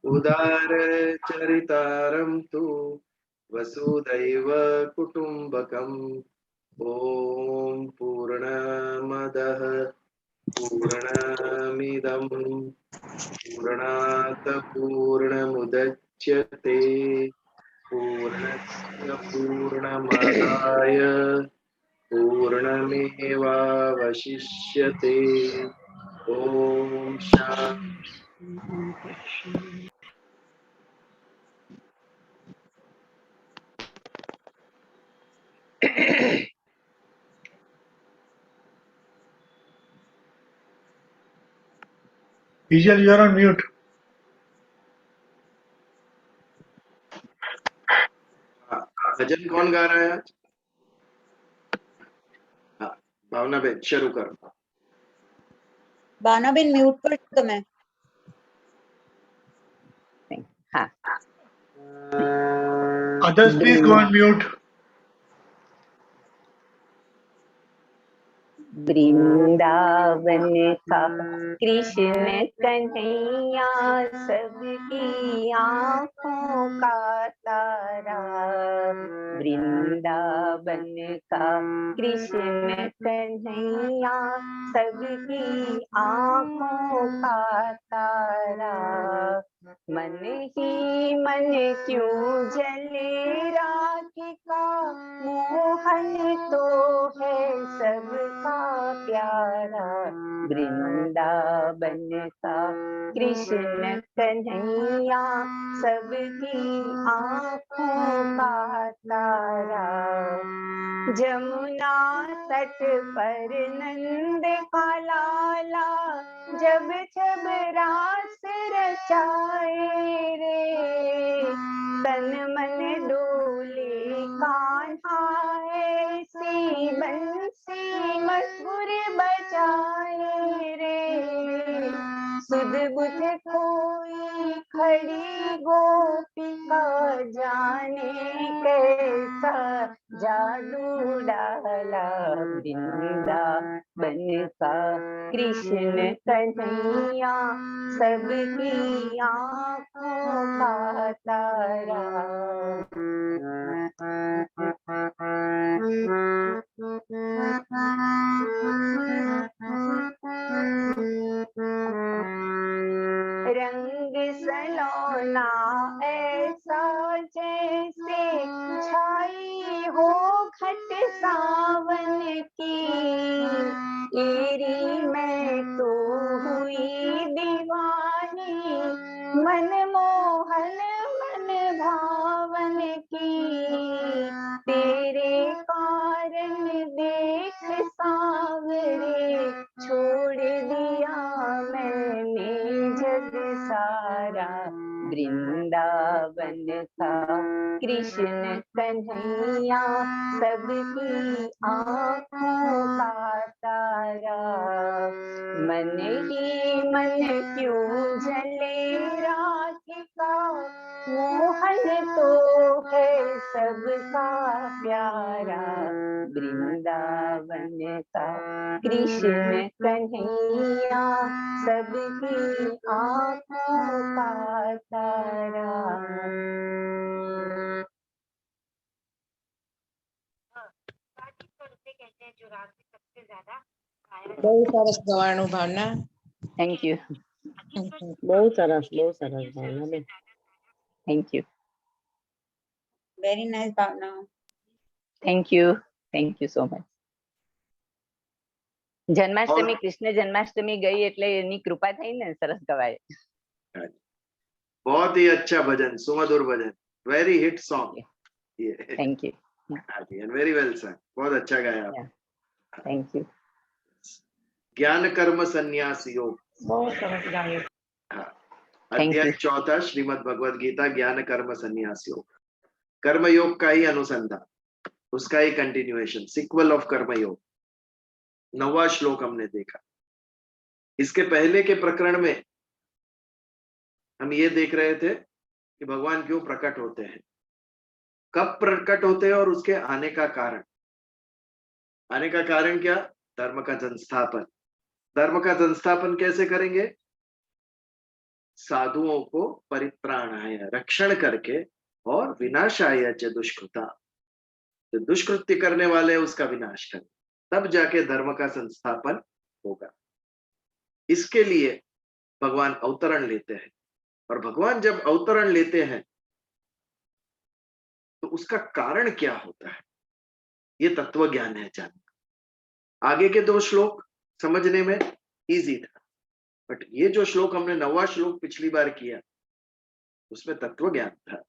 उदार चरितारं तु वसुदैव कुटुम्बकम्। ॐ पूर्णमदः पूर्णमिदं पूर्णात् पूर्णमुदच्यते पूर्णस्य पूर्णमादाय पूर्णमेवावशिष्यते। ॐ शान्ति। Vijay, you are on mute. भजन कौन गा रहा है आज? हाँ, भावना बेन शुरू करो। भावना बेन म्यूट कर दो। मैं हाँ, Others, please go on mute. Vrindavan का कृष्ण कन्हैया सबकी आँखों का तारा। वृंदावन का कृष्ण कन्हैया सबकी आँखों का तारा। मन ही मन क्यों जले राखी का मोहन तो है सबका प्यारा। वृंदावन का कृष्ण कन्हैया सबकी आँखों का तारा। जमुना तट पर नंद का लाला जब जब रास रचाए रे। तन मन डोले कान्हा ऐसी बंसी मधुर बजाए रे। सुध बुध कोई खड़ी गोपिका जाने कैसा जादू डाला। वृंदावन का कृष्ण कन्हैया सबकी आँखों का तारा। रंग सलोना ऐसा जैसे छाई हो घट सावन की। तेरी मैं तो हुई दीवानी मन मोहन मन भावन की। तेरे कारण देख सावरे छोड़ दिया मैंने जग सारा। वृंदावन का कृष्ण कन्हैया सबकी आँखों का तारा। मन ही मन क्यों जले राखी का मोहन तो है सबका प्यारा। वृंदावन का कृष्ण कन्हैया सबकी आँखों का तारा। બહુ સરસ ગવાણું ભાવના. Thank you. બહુ સરસ ભાવના બેન. Thank you. Very nice Bhavna. Thank you so much. Janmashtami Krishna Janmashtami ગઈ એટલે એની કૃપા થઈ ને સરસ ગવાય. बहुत ही अच्छा भजन, सुमधुर भजन, very hit song. Thank you. And very well sir, बहुत अच्छा गाया. Thank you. ज्ञान कर्म संन्यास योग. बहुत सरस गायो. अध्याय 4 श्रीमद् भगवद गीता ज्ञान कर्म संन्यास योग. कर्म योग का ही अनुसंधान, उसका ही कंटिन्यूएशन, सिक्वल ऑफ कर्म योग. 9वां श्लोक हमने देखा. इसके पहले के प्रकरण में हम ये देख रहे थे कि भगवान क्यों प्रकट होते हैं, कब प्रकट होते हैं और उसके आने का कारण. आने का कारण क्या? धर्म का संस्थापन. धर्म का संस्थापन कैसे करेंगे? साधुओं को परित्राणाय रक्षण करके और विनाशाय च दुष्कृता, जो दुष्कृत्य करने वाले हैं उसका विनाश कर, तब जाके धर्म का संस्थापन होगा। इसके लिए भगवान अवतरण लेते हैं, और भगवान जब अवतरण लेते हैं तो उसका कारण क्या होता है, ये तत्व ज्ञान है जानना। आगे के 2 श्लोक समझने में इजी था, बट ये जो श्लोक हमने 9वां श्लोक पिछली बार किया उसमें तत्व ज्ञान था।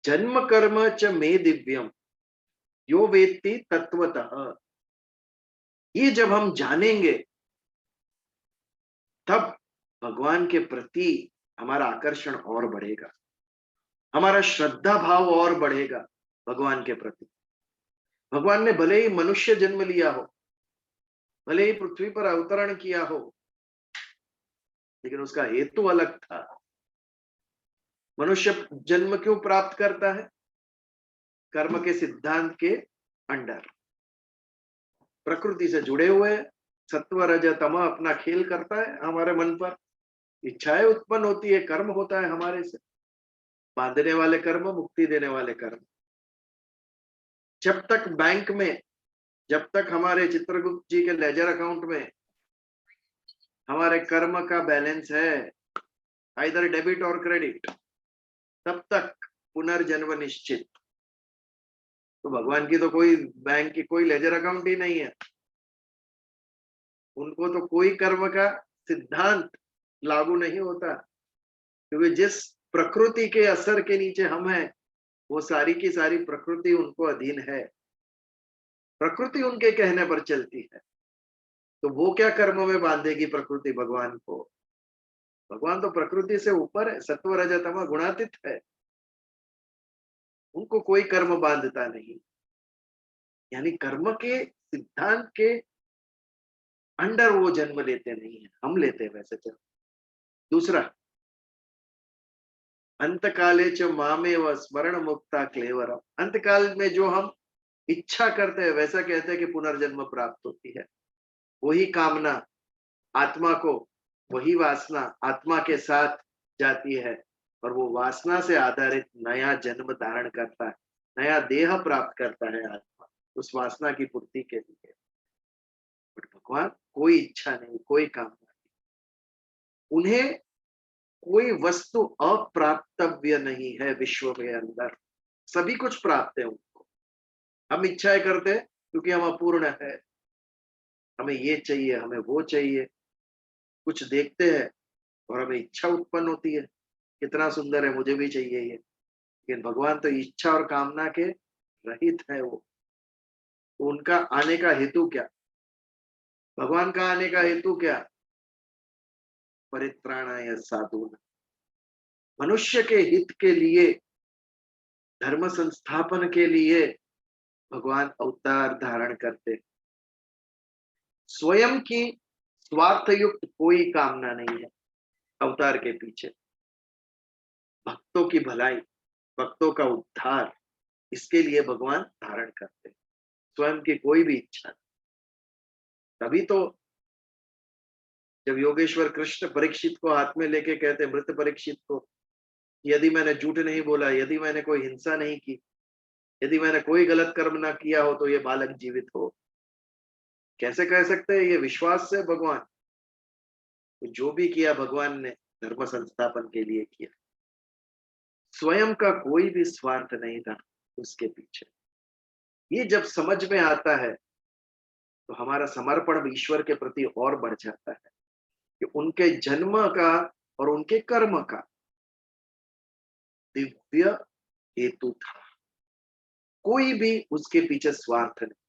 जन्म कर्म च मे दिव्यम यो वेत्ति तत्वतः, ये जब हम जानेंगे तब भगवान के प्रति हमारा आकर्षण और बढ़ेगा, हमारा श्रद्धा भाव और बढ़ेगा भगवान के प्रति। भगवान ने भले ही मनुष्य जन्म लिया हो, भले ही पृथ्वी पर अवतरण किया हो, लेकिन उसका हेतु अलग था। मनुष्य जन्म क्यों प्राप्त करता है? कर्म के सिद्धांत के अंडर, प्रकृति से जुड़े हुए, सत्व रज तम अपना खेल करता है हमारे मन पर, इच्छाएं उत्पन्न होती है, कर्म होता है हमारे से, बांधने वाले कर्म, मुक्ति देने वाले कर्म। जब तक बैंक में, जब तक हमारे चित्रगुप्त जी के लेजर अकाउंट में हमारे कर्म का बैलेंस है, आइदर डेबिट और क्रेडिट, तब तक पुनर्जन्म निश्चित। तो भगवान की तो कोई बैंक की कोई लेजर अकाउंट ही नहीं है, उनको तो कोई कर्म का सिद्धांत लागू नहीं होता, क्योंकि जिस प्रकृति के असर के नीचे हम हैं वो सारी की सारी प्रकृति उनको अधीन है, प्रकृति उनके कहने पर चलती है। तो वो क्या कर्म में बांधेगी प्रकृति भगवान को? भगवान तो प्रकृति से ऊपर है, सत्व रज तम गुणातीत है, उनको कोई कर्म बांधता नहीं। यानी कर्म के सिद्धांत के अंडर वो जन्म लेते नहीं है, हम लेते हैं वैसे। चलो दूसरा, अंतकाले च मामेव स्मरण मुक्ता क्लेवरम, अंतकाल में जो हम इच्छा करते हैं वैसा कहते हैं कि पुनर्जन्म प्राप्त होती है। वही कामना आत्मा को, वही वासना आत्मा के साथ जाती है, और वो वासना से आधारित नया जन्म धारण करता है, नया देह प्राप्त करता है आत्मा उस वासना की पूर्ति के लिए। बट भगवान कोई इच्छा नहीं, कोई कामना नहीं, उन्हें कोई वस्तु अप्राप्तव्य नहीं है विश्व के अंदर, सभी कुछ प्राप्त है उनको। हम इच्छाएं करते हैं क्योंकि हम अपूर्ण है, हमें ये चाहिए, हमें वो चाहिए, कुछ देखते हैं और हमें इच्छा उत्पन्न होती है, कितना सुंदर है, मुझे भी चाहिए ये। लेकिन भगवान तो इच्छा और कामना के रहित है वो। तो उनका आने का हेतु क्या? भगवान का आने का हेतु क्या? परित्राणाय साधूनां, मनुष्य के हित के लिए, धर्म संस्थापन के लिए भगवान अवतार धारण करते। स्वयं की स्वार्थ युक्त कोई कामना नहीं है अवतार के पीछे। भक्तों की भलाई, भक्तों का उद्धार, इसके लिए भगवान धारण करते, स्वयं की कोई भी इच्छा नहीं। तभी तो जब योगेश्वर कृष्ण परीक्षित को हाथ में लेके कहते, मृत परीक्षित को, यदि मैंने झूठ नहीं बोला, यदि मैंने कोई हिंसा नहीं की, यदि मैंने कोई गलत कर्म ना किया हो, तो ये बालक जीवित हो। कैसे कह सकते हैं? ये विश्वास से भगवान, तो जो भी किया भगवान ने धर्म संस्थापन के लिए किया, स्वयं का कोई भी स्वार्थ नहीं था उसके पीछे। ये जब समझ में आता है तो हमारा समर्पण ईश्वर के प्रति और बढ़ जाता है कि उनके जन्म का और उनके कर्म का दिव्य हेतु था, कोई भी उसके पीछे स्वार्थ नहीं।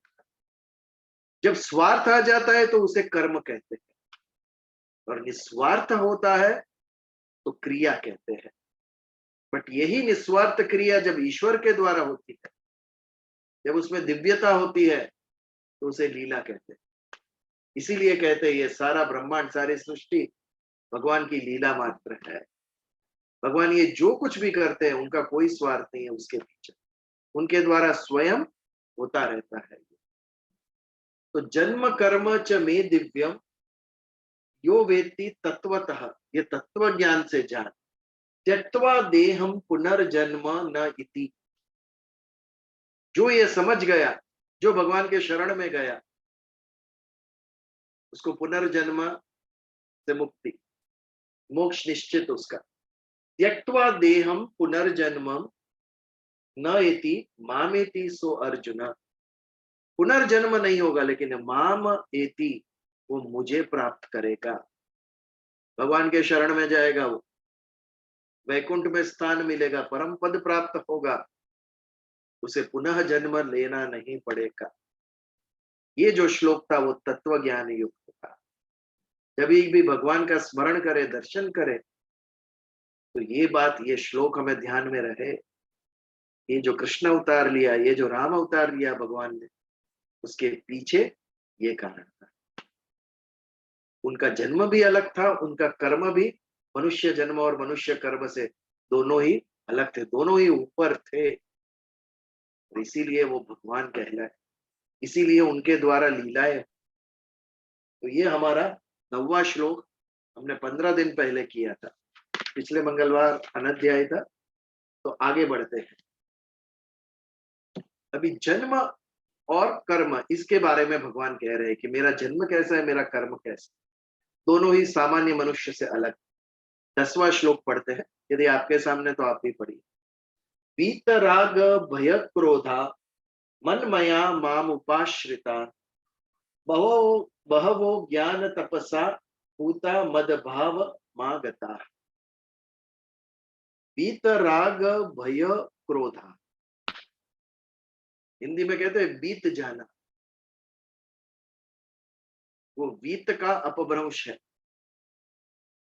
जब स्वार्थ आ जाता है तो उसे कर्म कहते हैं, और निस्वार्थ होता है तो क्रिया कहते हैं। बट यही निस्वार्थ क्रिया जब ईश्वर के द्वारा होती है, जब उसमें दिव्यता होती है, तो उसे लीला कहते हैं। इसीलिए कहते हैं ये सारा ब्रह्मांड, सारी सृष्टि भगवान की लीला मात्र है। भगवान ये जो कुछ भी करते हैं उनका कोई स्वार्थ नहीं है उसके पीछे, उनके द्वारा स्वयं होता रहता है। तो जन्म कर्म च मे दिव्यम यो वेत्ति तत्वतः, ये तत्व ज्ञान से जान, त्यक्त्वा देहम पुनर्जन्म न इति, जो ये समझ गया, जो भगवान के शरण में गया, उसको पुनर्जन्म से मुक्ति, मोक्ष निश्चित उसका। त्यक्त्वा देहम पुनर्जन्म न इति मामेति सो अर्जुन, पुनर्जन्म नहीं होगा, लेकिन माम एति, वो मुझे प्राप्त करेगा। भगवान के शरण में जाएगा, वो वैकुंठ में स्थान मिलेगा, परम पद प्राप्त होगा, उसे पुनः जन्म लेना नहीं पड़ेगा। ये जो श्लोक था वो तत्व ज्ञान युक्त था। जब भी भगवान का स्मरण करे, दर्शन करे, तो ये बात, ये श्लोक हमें ध्यान में रहे। ये जो कृष्ण अवतार लिया, ये जो राम अवतार लिया भगवान ने, उसके पीछे ये कारण था। उनका जन्म भी अलग था, उनका कर्म भी मनुष्य जन्म और मनुष्य कर्म से दोनों ही अलग थे, दोनों ही ऊपर थे, और इसीलिए वो भगवान कहलाए, इसीलिए उनके द्वारा लीलाएं। तो ये हमारा 9वां श्लोक हमने 15 दिन पहले किया था, पिछले मंगलवार अनध्याय था। तो आगे बढ़ते हैं। अभी जन्म और कर्म, इसके बारे में भगवान कह रहे हैं कि मेरा जन्म कैसा है, मेरा कर्म कैसा, दोनों ही सामान्य मनुष्य से अलग। 10वां श्लोक पढ़ते हैं, यदि आपके सामने तो आप भी पढ़िए। वीतराग भय क्रोधा मनमया माम उपाश्रिता, बहवो ज्ञान तपसा पूता मद भाव मागता। वीतराग भय क्रोधा, हिंदी में कहते हैं बीत जाना। वो वीत का अपभ्रंश है।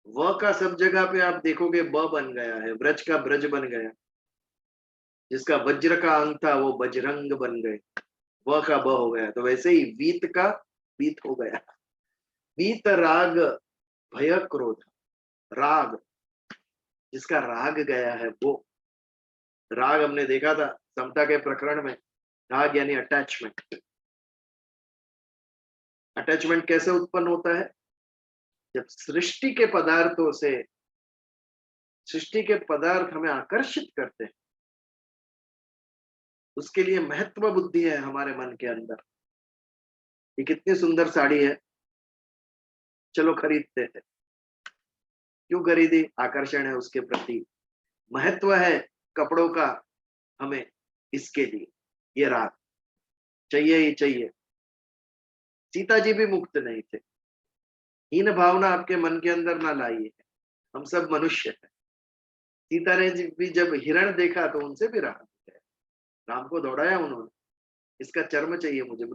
व का सब जगह पे आप देखोगे ब बन गया है, ब्रज का ब्रज बन गया, जिसका वज्र का अंग था वो बजरंग बन गए, व का ब हो गया। तो वैसे ही वीत का वीत हो गया। वीत राग भय क्रोध, राग, जिसका राग गया है वो। राग हमने देखा था समता के प्रकरण में, राग यानी अटैचमेंट। अटैचमेंट कैसे उत्पन्न होता है? जब सृष्टि के पदार्थों से, सृष्टि के पदार्थ हमें आकर्षित करते हैं, उसके लिए महत्व बुद्धि है हमारे मन के अंदर। ये कितनी सुंदर साड़ी है, चलो खरीदते हैं। क्यों खरीदी? आकर्षण है उसके प्रति, महत्व है कपड़ों का हमें, इसके लिए ये राग चाहिए ही चाहिए। सीता जी भी मुक्त नहीं थे। हीन भावना आपके मन के अंदर ना लाइए, हम सब मनुष्य हैं। सीता ने भी जब हिरण देखा तो उनसे भी राग है, राम को दौड़ाया उन्होंने, इसका चर्म चाहिए मुझे,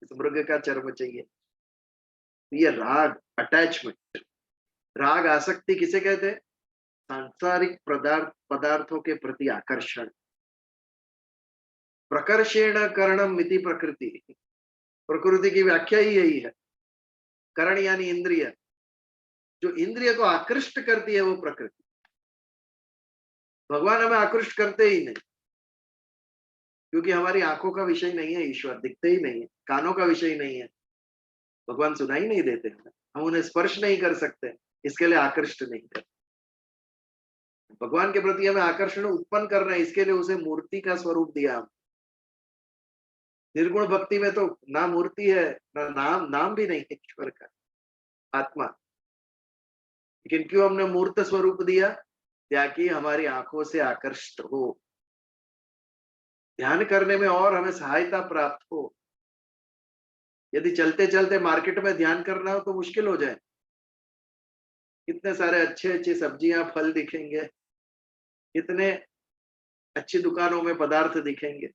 इस मृग का चर्म चाहिए। तो ये राग, अटैचमेंट, राग आसक्ति किसे कहते हैं? सांसारिक पदार्थों के प्रति आकर्षण। प्रकर्षेण करणम मिति प्रकृति, प्रकृति की व्याख्या ही यही है। करण यानी इंद्रिय, जो इंद्रिय को आकृष्ट करती है वो प्रकृति। भगवान हमें आकृष्ट करते ही नहीं, क्योंकि हमारी आंखों का विषय नहीं है ईश्वर, दिखते ही नहीं है। कानों का विषय नहीं है, भगवान सुनाई नहीं देते हैं, हम उन्हें स्पर्श नहीं कर सकते, इसके लिए आकृष्ट नहीं करते। भगवान के प्रति हमें आकर्षण उत्पन्न कर रहे हैं, इसके लिए उसे मूर्ति का स्वरूप दिया। निर्गुण भक्ति में तो ना मूर्ति है ना नाम, नाम भी नहीं है ईश्वर का, आत्मा। लेकिन क्यों हमने मूर्त स्वरूप दिया? ताकि हमारी आंखों से आकर्षित हो, ध्यान करने में और हमें सहायता प्राप्त हो। यदि चलते चलते मार्केट में ध्यान करना हो तो मुश्किल हो जाए। कितने सारे अच्छे अच्छे सब्जियां, फल दिखेंगे, कितने अच्छी दुकानों में पदार्थ दिखेंगे,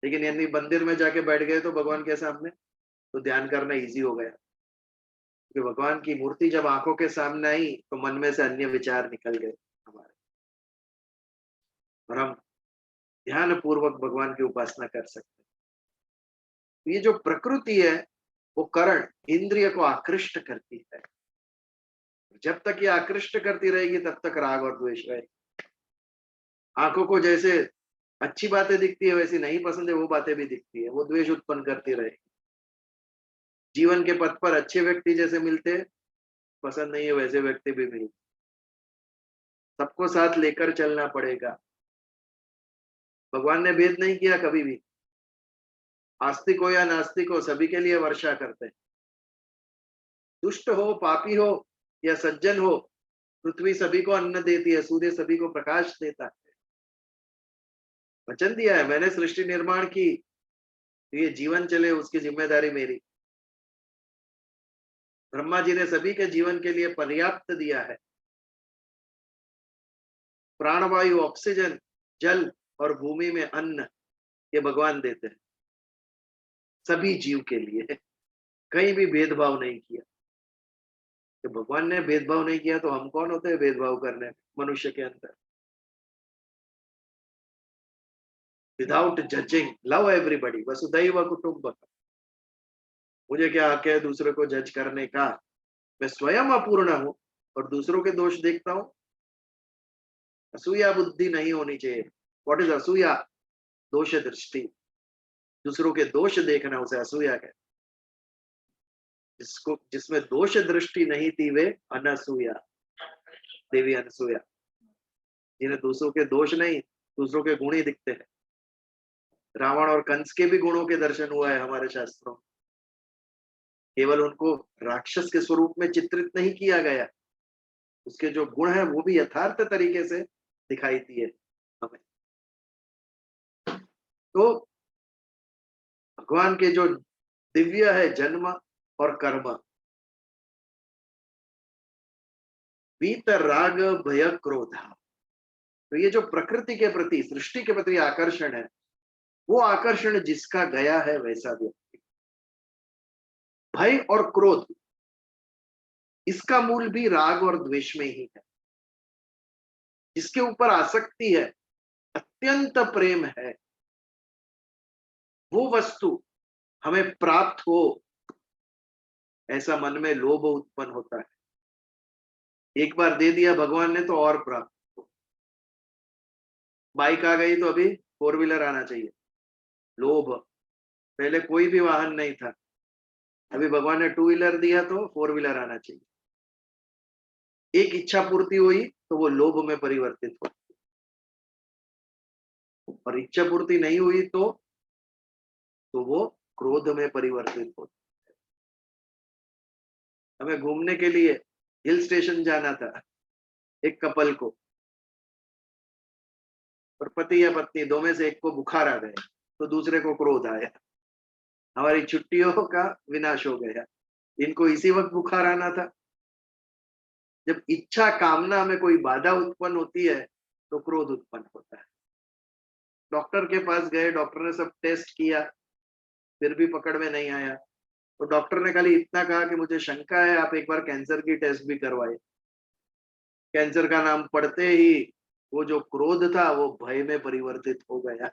लेकिन यदि मंदिर में जाके बैठ गए तो भगवान के सामने, तो ध्यान करना इजी हो गया। क्योंकि भगवान की मूर्ति जब आंखों के सामने आई तो मन में से अन्य विचार निकल गए हमारे, और हम ध्यान पूर्वक भगवान की उपासना कर सकते हैं। ये जो प्रकृति है वो करण, इंद्रिय को आकृष्ट करती है। जब तक ये आकृष्ट करती रहेगी तब तक राग और द्वेष रहेगी। आंखों को जैसे अच्छी बातें दिखती है वैसी नहीं पसंद है वो बातें भी दिखती है, वो द्वेष उत्पन्न करती रहेगी। जीवन के पथ पर अच्छे व्यक्ति जैसे मिलते हैं पसंद नहीं है वैसे व्यक्ति भी मिले, सबको साथ लेकर चलना पड़ेगा। भगवान ने भेद नहीं किया कभी भी, आस्तिक हो या नास्तिक हो सभी के लिए वर्षा करते हैं। दुष्ट हो पापी हो या सज्जन हो, पृथ्वी सभी को अन्न देती है, सूर्य सभी को प्रकाश देता है। वचन दिया है, मैंने सृष्टि निर्माण की, तो ये जीवन चले उसकी जिम्मेदारी मेरी। ब्रह्मा जी ने सभी के जीवन के लिए पर्याप्त दिया है। प्राणवायु, ऑक्सीजन, जल और भूमि में अन्न, ये भगवान देते हैं सभी जीव के लिए, कहीं भी भेदभाव नहीं किया। तो भगवान ने भेदभाव नहीं किया तो हम कौन होते हैं भेदभाव करने मनुष्य के अंदर। विदाउट जजिंग, लव एवरीबडी, वसुधैव कुटुंबकम। मुझे क्या हक है दूसरे को जज करने का? मैं स्वयं अपूर्ण हूं और दूसरों के दोष देखता हूं। असूया बुद्धि नहीं होनी चाहिए। व्हाट इज असूया? दोष दृष्टि, दूसरों के दोष देखना, उसे असूया कहते। जिसमें दोष दृष्टि नहीं थी वे अनसूया, देवी अनसूया, जिन्हें दूसरों के दोष नहीं, दूसरों के गुण ही दिखते हैं। रावण और कंस के भी गुणों के दर्शन हुआ है हमारे शास्त्रों। केवल उनको राक्षस के स्वरूप में चित्रित नहीं किया गया, उसके जो गुण है वो भी यथार्थ तरीके से दिखाई दिए हमें। तो भगवान के जो दिव्य है जन्म और कर्म, वीत राग भय क्रोध, तो ये जो प्रकृति के प्रति, सृष्टि के प्रति आकर्षण है, वो आकर्षण जिसका गया है वैसा व्यक्ति। भय और क्रोध, इसका मूल भी राग और द्वेष में ही है। जिसके ऊपर आसक्ति है, अत्यंत प्रेम है, वो वस्तु हमें प्राप्त हो, ऐसा मन में लोभ उत्पन्न होता है। एक बार दे दिया भगवान ने तो और प्राप्त हो। बाइक आ गई तो अभी 4 व्हीलर आना चाहिए, लोभ। पहले कोई भी वाहन नहीं था, अभी भगवान ने 2 व्हीलर दिया तो 4 व्हीलर आना चाहिए। एक इच्छा पूर्ति हुई तो वो लोभ में परिवर्तित हो, और इच्छा पूर्ति नहीं हुई तो वो क्रोध में परिवर्तित हो। हमें घूमने के लिए हिल स्टेशन जाना था, एक कपल को, और पति या पत्नी दो में से एक को बुखार आ गया तो दूसरे को क्रोध आया, हमारी छुट्टियों का विनाश हो गया। इनको इसी वक्त बुखार आना था। जब इच्छा कामना में कोई बाधा उत्पन्न होती है तो क्रोध उत्पन्न होता है। डॉक्टर के पास गए, डॉक्टर ने सब टेस्ट किया, फिर भी पकड़ में नहीं आया, तो डॉक्टर ने खाली इतना कहा कि मुझे शंका है, आप एक बार कैंसर की टेस्ट भी करवाए। कैंसर का नाम पढ़ते ही वो जो क्रोध था वो भय में परिवर्तित हो गया।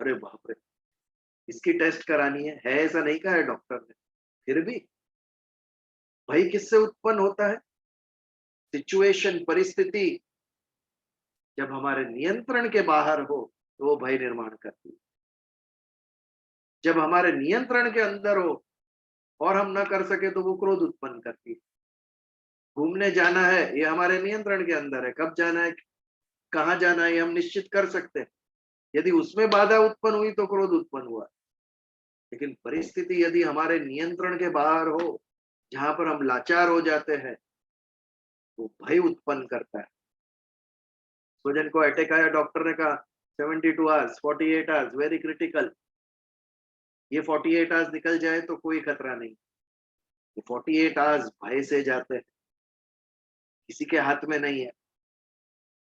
अरे बाप रे, इसकी टेस्ट करानी है ऐसा नहीं कहा है डॉक्टर ने, फिर भी भय किससे उत्पन्न होता है? सिचुएशन, परिस्थिति जब हमारे नियंत्रण के बाहर हो तो वो भय निर्माण करती है। जब हमारे नियंत्रण के अंदर हो और हम ना कर सके तो वो क्रोध उत्पन्न करती है। घूमने जाना है, ये हमारे नियंत्रण के अंदर है, कब जाना है, कहाँ जाना है, ये हम निश्चित कर सकते हैं। यदि उसमें बाधा उत्पन्न हुई तो क्रोध उत्पन्न हुआ। लेकिन परिस्थिति यदि हमारे नियंत्रण के बाहर हो, जहां पर हम लाचार हो जाते हैं, वो भय उत्पन्न करता है। सुजन को अटैक आया, डॉक्टर ने कहा 72 आवर्स, 48 आवर्स वेरी क्रिटिकल। ये 48 आवर्स निकल जाए तो कोई खतरा नहीं, ये 48 आवर्स भय से जाते हैं, किसी के हाथ में नहीं है।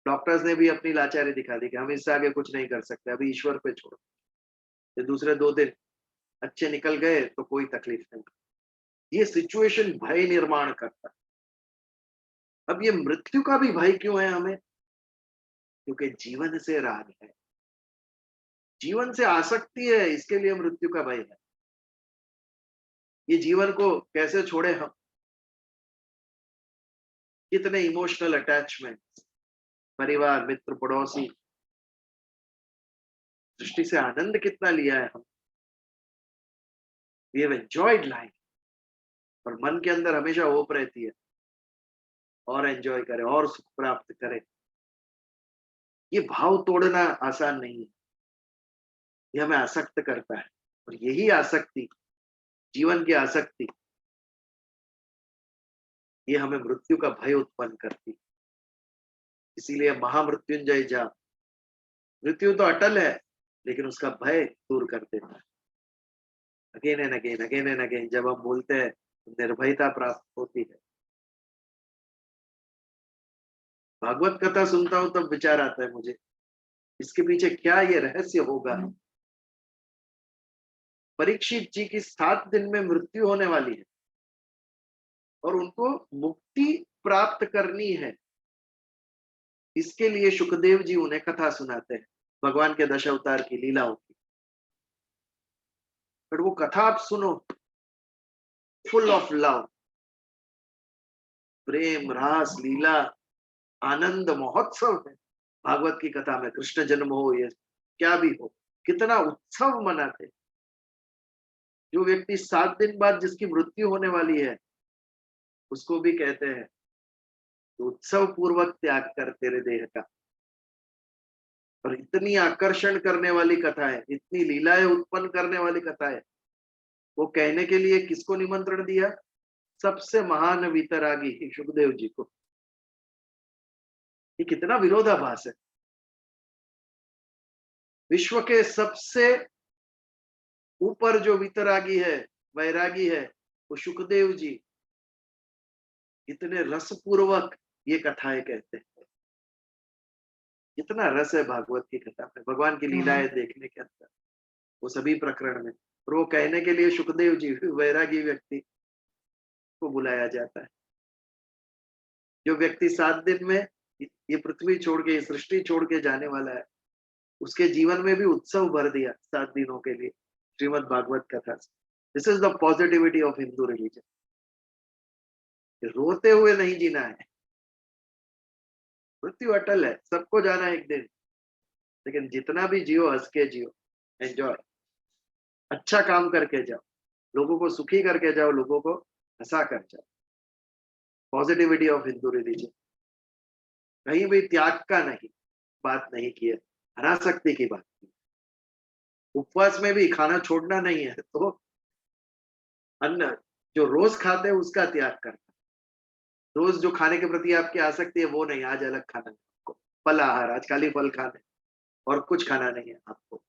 डॉक्टर्स ने भी अपनी लाचारी दिखा दी कि हम इससे आगे कुछ नहीं कर सकते, अभी ईश्वर पे छोड़ो। ये दूसरे 2 दिन अच्छे निकल गए तो कोई तकलीफ नहीं। ये सिचुएशन भय निर्माण करता है। अब ये मृत्यु का भी भय क्यों है हमें? क्योंकि जीवन से राग है, जीवन से आसक्ति है, इसके लिए मृत्यु का भय है। ये जीवन को कैसे छोड़े हम? कितने इमोशनल अटैचमेंट, परिवार, मित्र, पड़ोसी, सृष्टि से आनंद कितना लिया है हम। We have enjoyed life, और मन के अंदर हमेशा होप रहती है और एंजॉय करे और सुख प्राप्त करे। ये भाव तोड़ना आसान नहीं है, ये हमें आसक्त करता है। और यही आसक्ति, जीवन की आसक्ति, ये हमें मृत्यु का भय उत्पन्न करती। इसीलिए महामृत्युंजय जाप, मृत्यु तो अटल है लेकिन उसका भय दूर कर देता है। Again and again, again and again जब हम बोलते हैं तो निर्भयता प्राप्त होती है। भागवत कथा सुनता हूं तब विचार आता है मुझे, इसके पीछे क्या ये रहस्य होगा। परीक्षित जी की 7 दिन में मृत्यु होने वाली है और उनको मुक्ति प्राप्त करनी है। इसके लिए सुखदेव जी उन्हें कथा सुनाते हैं भगवान के 10 अवतार की लीलाओं की। पर वो कथा आप सुनो, फुल ऑफ लव, प्रेम, रास, लीला, आनंद महोत्सव है। भागवत की कथा में कृष्ण जन्म हो या क्या भी हो, कितना उत्सव मनाते। जो व्यक्ति 7 दिन बाद जिसकी मृत्यु होने वाली है, उसको भी कहते हैं तो उत्सव पूर्वक त्याग कर तेरे देह का। और इतनी आकर्षण करने वाली कथा है, इतनी लीलाएं उत्पन्न करने वाली कथा है। वो कहने के लिए किसको निमंत्रण दिया? सबसे महान वीतरागी सुखदेव जी को। ये कितना विरोधाभास है। विश्व के सबसे ऊपर जो वितरागी है, वैरागी है, वो सुखदेव जी इतने रसपूर्वक ये कथाएं कहते हैं। इतना रस है भागवत की कथा में, भगवान की लीलाएं देखने के अंदर, वो सभी प्रकरण में। और वो कहने के लिए सुखदेव जी, वैरागी व्यक्ति को बुलाया जाता है। जो व्यक्ति 7 दिन में ये पृथ्वी छोड़ के, ये सृष्टि छोड़ के जाने वाला है, उसके जीवन में भी उत्सव भर दिया 7 दिनों के लिए श्रीमद् भागवत कथा से। This is the positivity of Hindu religion. रोते हुए नहीं जीना है। मृत्यु अटल है, सबको जाना है एक दिन, लेकिन जितना भी जियो हंस के जियो, एंजॉय, अच्छा काम करके जाओ, लोगों को सुखी करके जाओ, लोगों को हंसा कर जाओ। Positivity of Hindu religion. कहीं भी त्याग का नहीं बात नहीं की है, अनासक्ति की बात की। उपवास में भी खाना छोड़ना नहीं है, तो अन्न जो रोज खाते हैं उसका त्याग करना। रोज जो खाने के प्रति आपकी आसक्ति है वो नहीं, आज अलग खाना है आपको, फल आहार, आज खाली फल खाने और कुछ खाना नहीं है आपको।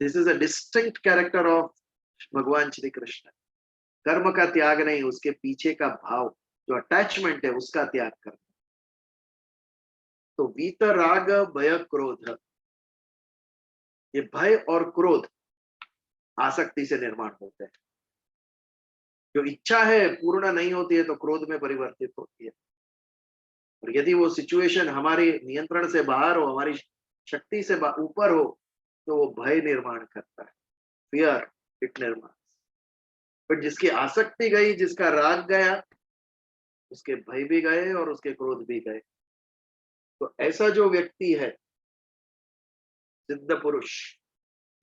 This is a distinct character of भगवान श्री कृष्ण। कर्म का त्याग नहीं, उसके पीछे का भाव, जो अटैचमेंट है, उसका त्याग करना। तो वीतराग भय क्रोध, ये भय और क्रोध आसक्ति से निर्माण होते हैं। जो इच्छा है पूर्ण नहीं होती है तो क्रोध में परिवर्तित होती है। और यदि वो सिचुएशन हमारे नियंत्रण से बाहर हो, हमारी शक्ति से ऊपर हो, तो वो भय निर्माण करता है, फियर इट निर्माण। पर जिसकी आसक्ति गई, जिसका राग गया, उसके भय भी गए और उसके क्रोध भी गए। तो ऐसा जो व्यक्ति है सिद्ध पुरुष,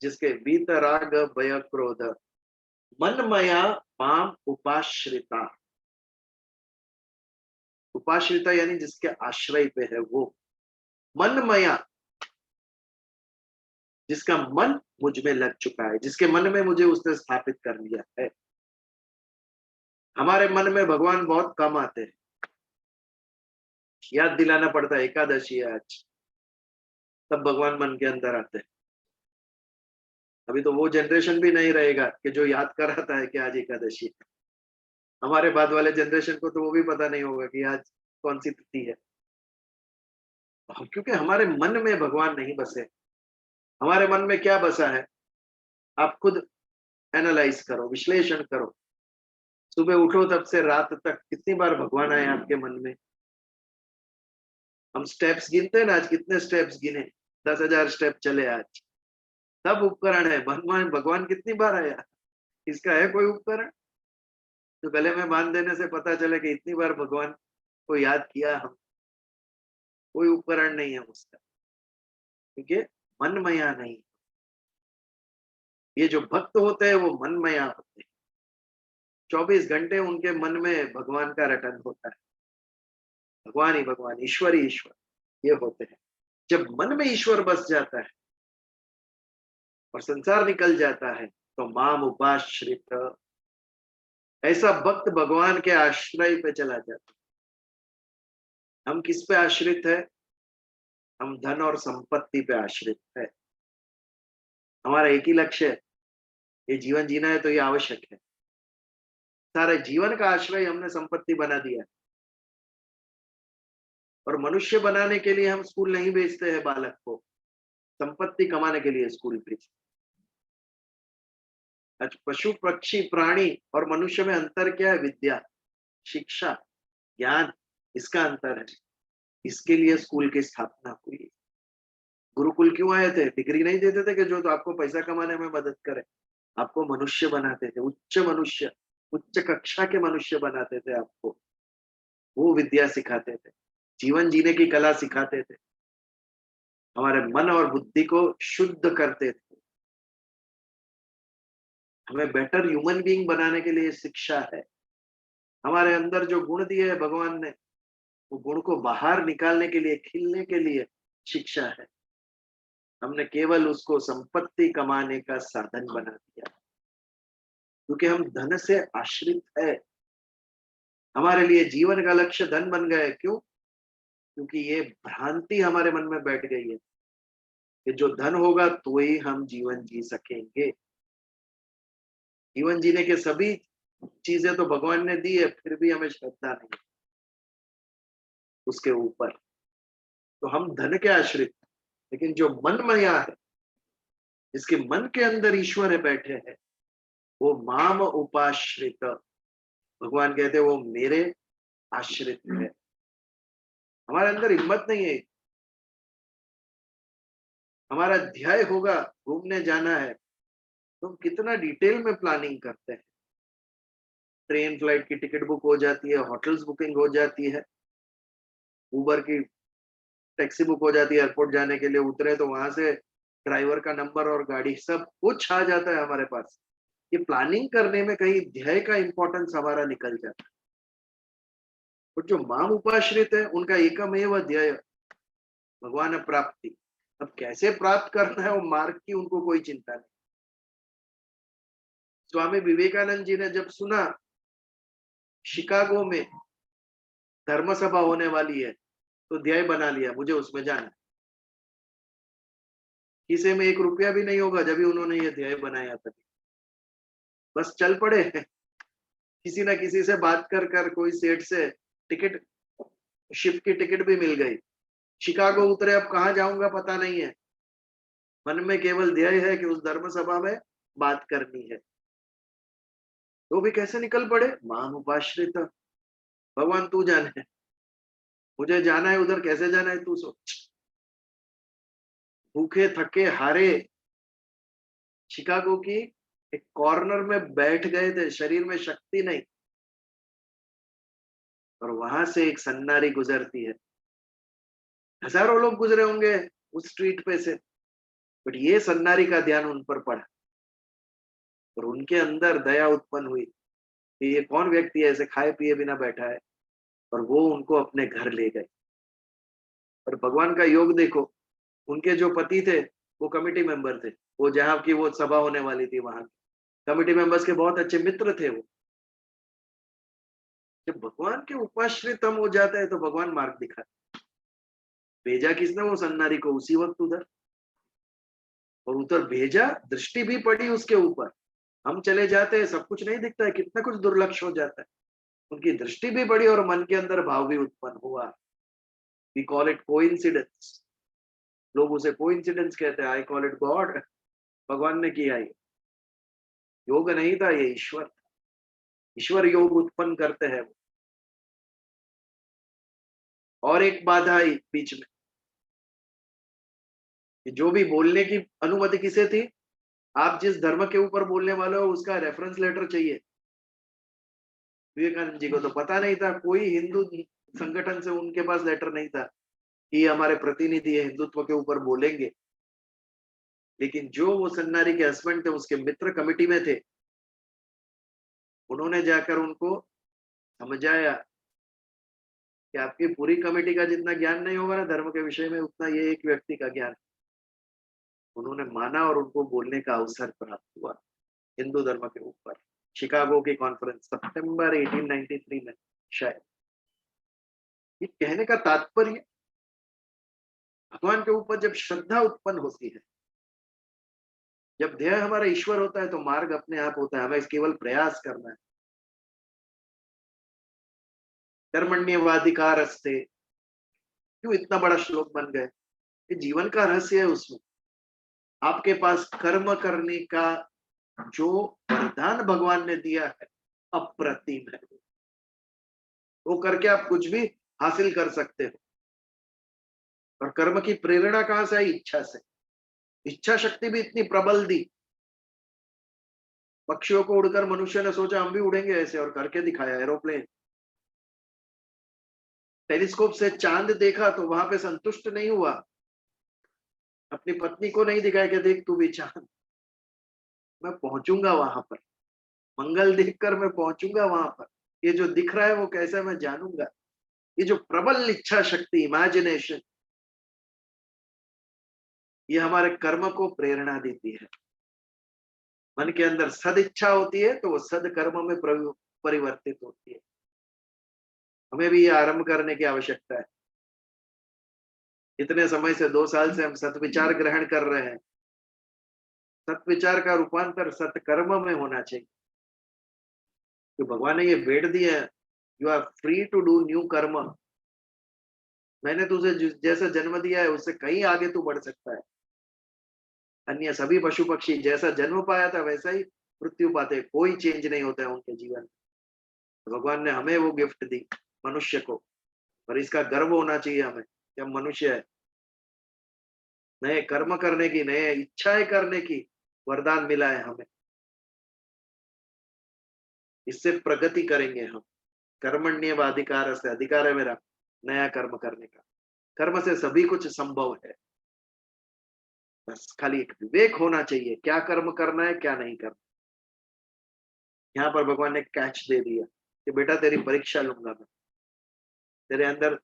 जिसके वीतराग भय क्रोध मनमया माम उपाश्रिता, उपाश्रिता यानी जिसके आश्रय पे है वो, मनमया जिसका मन मुझ में लग चुका है, जिसके मन में मुझे उसने स्थापित कर लिया है। हमारे मन में भगवान बहुत कम आते हैं, याद दिलाना पड़ता है एकादशी है आज, तब भगवान मन के अंदर आते हैं। अभी तो वो जनरेशन भी नहीं रहेगा कि जो याद कराता है कि आज एकादशी है। हमारे बाद वाले जनरेशन को तो वो भी पता नहीं होगा कि आज कौन सी तिथि है, क्योंकि हमारे मन में भगवान नहीं बसे। हमारे मन में क्या बसा है, आप खुद एनालाइज करो, विश्लेषण करो। सुबह उठो तब से रात तक कितनी बार भगवान आए आपके मन में? हम स्टेप्स गिनते हैं ना, आज कितने स्टेप्स गिने? 10,000 स्टेप चले आज। सब उपकरण है, भगवान भगवान कितनी बार आया? इसका है कोई उपकरण? तो गले में बांध देने से पता चले कि इतनी बार भगवान को याद किया हम। कोई उपकरण नहीं है उसका, क्योंकि मनमया नहीं। ये जो भक्त होते हैं वो मनमया होते हैं। 24 घंटे उनके मन में भगवान का रटन होता है, भगवान ही भगवान, ईश्वर ही ईश्वर, ये होते हैं। जब मन में ईश्वर बस जाता है और संसार निकल जाता है तो माम उपाश्रित, ऐसा भक्त भगवान के आश्रय पे चला जाता है। हम किस पे आश्रित है? हम धन और संपत्ति पे आश्रित है। हमारा एक ही लक्ष्य है, ये जीवन जीना है तो ये आवश्यक है। सारे जीवन का आश्रय हमने संपत्ति बना दिया है। और मनुष्य बनाने के लिए हम स्कूल नहीं भेजते हैं बालक को, संपत्ति कमाने के लिए स्कूल भेजते। आज पशु पक्षी प्राणी और मनुष्य में अंतर क्या है? विद्या, शिक्षा, ज्ञान, इसका अंतर है। इसके लिए स्कूल की स्थापना हुई। गुरुकुल क्यों आए थे? डिग्री नहीं देते थे कि जो तो आपको पैसा कमाने में मदद करे, आपको मनुष्य बनाते थे, उच्च मनुष्य, उच्च कक्षा के मनुष्य बनाते थे आपको। वो विद्या सिखाते थे, जीवन जीने की कला सिखाते थे, हमारे मन और बुद्धि को शुद्ध करते थे। हमें बेटर ह्यूमन बीइंग बनाने के लिए शिक्षा है। हमारे अंदर जो गुण दिए है भगवान ने, वो गुण को बाहर निकालने के लिए, खिलने के लिए शिक्षा है। हमने केवल उसको संपत्ति कमाने का साधन बना दिया, क्योंकि हम धन से आश्रित है। हमारे लिए जीवन का लक्ष्य धन बन गया है। क्यों? क्योंकि ये भ्रांति हमारे मन में बैठ गई है कि जो धन होगा तो ही हम जीवन जी सकेंगे। जीवन जीने के सभी चीजें तो भगवान ने दी है, फिर भी हमें श्रद्धा नहीं उसके ऊपर, तो हम धन के आश्रित। लेकिन जो मन माया है, जिसके मन के अंदर ईश्वर है बैठे हैं, वो माम उपाश्रित, भगवान कहते हैं वो मेरे आश्रित है। हमारे अंदर हिम्मत नहीं है। हमारा ध्येय होगा घूमने जाना है तो हम कितना डिटेल में प्लानिंग करते हैं। ट्रेन फ्लाइट की टिकट बुक हो जाती है, होटल्स बुकिंग हो जाती है, उबर की टैक्सी बुक हो जाती है, एयरपोर्ट जाने के लिए उतरे तो वहां से ड्राइवर का नंबर और गाड़ी सब कुछ आ जाता है हमारे पास। ये प्लानिंग करने में कहीं ध्येय का इंपॉर्टेंस हमारा निकल जाता है। और जो माम उपाश्रित है उनका एकमेव ध्येय भगवान प्राप्ति। अब कैसे प्राप्त करना है वो मार्ग की उनको कोई चिंता नहीं। स्वामी विवेकानंद जी ने जब सुना शिकागो में धर्म सभा होने वाली है तो ध्येय बना लिया, मुझे उसमें जाना। किसी में 1 रुपया भी नहीं होगा जब भी उन्होंने ये ध्येय बनाया था, बस चल पड़े। किसी ना किसी से बात कर कर कोई सेठ से टिकट, शिप की टिकट भी मिल गई। शिकागो उतरे, अब कहाँ जाऊंगा पता नहीं है, मन में केवल ध्येय है कि उस धर्म सभा में बात करनी है। तो भी कैसे निकल पड़े? माम उपाश्रित, भगवान तू जाने, मुझे जाना है उधर, कैसे जाना है तू सोच। भूखे थके हारे शिकागो की एक कॉर्नर में बैठ गए थे, शरीर में शक्ति नहीं, और वहां से एक सन्नारी गुजरती है। हजारों लोग गुजरे होंगे उस स्ट्रीट पे से, बट ये सन्नारी का ध्यान उन पर पड़ा और उनके अंदर दया उत्पन्न हुई कि ये कौन व्यक्ति ऐसे खाए पिए बिना बैठा है, और वो उनको अपने घर ले गए। और भगवान का योग देखो, उनके जो पति थे वो कमिटी मेंबर थे, वो जहाँ की वो सभा होने वाली थी वहां कमिटी मेंबर्स के बहुत अच्छे मित्र थे वो। जब भगवान के उपाश्रित हम हो जाते हैं तो भगवान मार्ग दिखाते। भेजा किसने? वो सन्नारी को उसी वक्त उधर, और उधर भेजा, दृष्टि भी पड़ी उसके ऊपर। हम चले जाते हैं, सब कुछ नहीं दिखता है, कितना कुछ दुर्लक्ष हो जाता है। उनकी दृष्टि भी पड़ी और मन के अंदर भाव भी उत्पन्न हुआ। वी कॉल इट कोइंसिडेंस, लोग उसे कोइंसिडेंस कहते हैं, आई कॉल इट गॉड। भगवान ने किया ये, योग नहीं था, ये ईश्वर था। ईश्वर योग उत्पन्न करते हैं। और एक बाधा आई बीच में, कि जो भी बोलने की अनुमति किसे थी? आप जिस धर्म के ऊपर बोलने वाले हो उसका रेफरेंस लेटर चाहिए। विवेकानंद जी को तो पता नहीं था, कोई हिंदू संगठन से उनके पास लेटर नहीं था कि हमारे प्रतिनिधि है, हिंदुत्व के ऊपर बोलेंगे। लेकिन जो वो सन्नारी के हस्बैंड थे, उसके मित्र कमिटी में थे, उन्होंने जाकर उनको समझाया कि आपकी पूरी कमेटी का जितना ज्ञान नहीं होगा ना धर्म के विषय में, उतना ये एक व्यक्ति का ज्ञान। उन्होंने माना और उनको बोलने का अवसर प्राप्त हुआ हिंदू धर्म के ऊपर। शिकागो की कॉन्फ्रेंस सितंबर 1893 में शायद। ये कहने का तात्पर्य, भगवान के ऊपर जब श्रद्धा उत्पन्न होती है, जब ध्येय हमारा ईश्वर होता है, तो मार्ग अपने आप होता है। हमें केवल प्रयास करना है। कर्मण्येवाधिकारस्ते, क्यों इतना बड़ा श्लोक बन गए? ये जीवन का रहस्य है। उसमें आपके पास कर्म करने का जो वरदान भगवान ने दिया है, अप्रतिम है। वो करके आप कुछ भी हासिल कर सकते हो। और कर्म की प्रेरणा कहां से आई? इच्छा से। इच्छा शक्ति भी इतनी प्रबल दी, पक्षियों को उड़कर मनुष्य ने सोचा हम भी उड़ेंगे ऐसे, और करके दिखाया एरोप्लेन। टेलीस्कोप से चांद देखा तो वहां पे संतुष्ट नहीं हुआ, अपनी पत्नी को नहीं दिखाया कि देख तू भी चांद, मैं पहुंचूंगा वहां पर, मंगल देखकर मैं पहुंचूंगा वहां पर, ये जो दिख रहा है वो कैसा मैं जानूंगा। ये जो प्रबल इच्छा शक्ति, इमेजिनेशन, ये हमारे कर्म को प्रेरणा देती है। मन के अंदर सद इच्छा होती है तो वो सद कर्म में परिवर्तित होती है। हमें भी ये आरंभ करने की आवश्यकता है। इतने समय से 2 साल से हम सत्विचार ग्रहण कर रहे हैं। सत्विचार का रूपांतर सत्कर्म में होना चाहिए। तो भगवान ने ये भेड़ दिया है, you are free to do new karma. मैंने तुझे जैसा जन्म दिया है उससे कहीं आगे तू बढ़ सकता है। अन्य सभी पशु पक्षी जैसा जन्म पाया था वैसा ही मृत्यु पाते, कोई चेंज नहीं होता है उनके जीवन। तो भगवान ने हमें वो गिफ्ट दी, मनुष्य को, और इसका गर्व होना चाहिए हमें कि हम मनुष्य है। नए कर्म करने की, नए इच्छाएं करने की वरदान मिला है हमें। इससे प्रगति करेंगे हम। कर्मण्येव अधिकार से, अधिकार है मेरा नया कर्म करने का। कर्म से सभी कुछ संभव है, बस खाली एक विवेक होना चाहिए, क्या कर्म करना है क्या नहीं करना। यहाँ पर भगवान ने कैच दे दिया कि बेटा तेरी परीक्षा लूंगा मैं। तेरे अंदर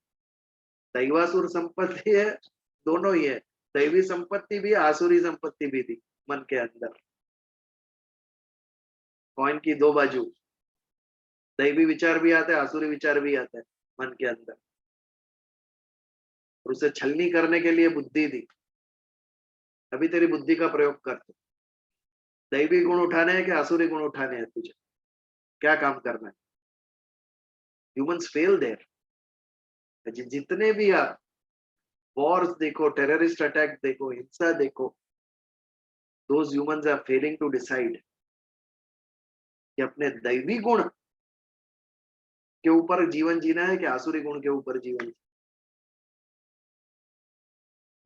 दैवासुर संपत्ति है, दोनों ही है। दैवी संपत्ति भी, आसुरी संपत्ति भी थी मन के अंदर। कॉइन की 2 बाजू, दैवी विचार भी आता है, आसुरी विचार भी आता है मन के अंदर। और उसे छलनी करने के लिए बुद्धि दी। अभी तेरी बुद्धि का प्रयोग कर। दैवी गुण उठाने हैं कि आसुरी गुण उठाने हैं? तुझे क्या काम करना है? Humans fail there. जितने भी आप वॉर्स देखो, टेररिस्ट अटैक देखो, हिंसा देखो, those humans are failing to decide कि अपने दैवी गुण के ऊपर जीवन जीना है कि आसुरी गुण के ऊपर जीवन।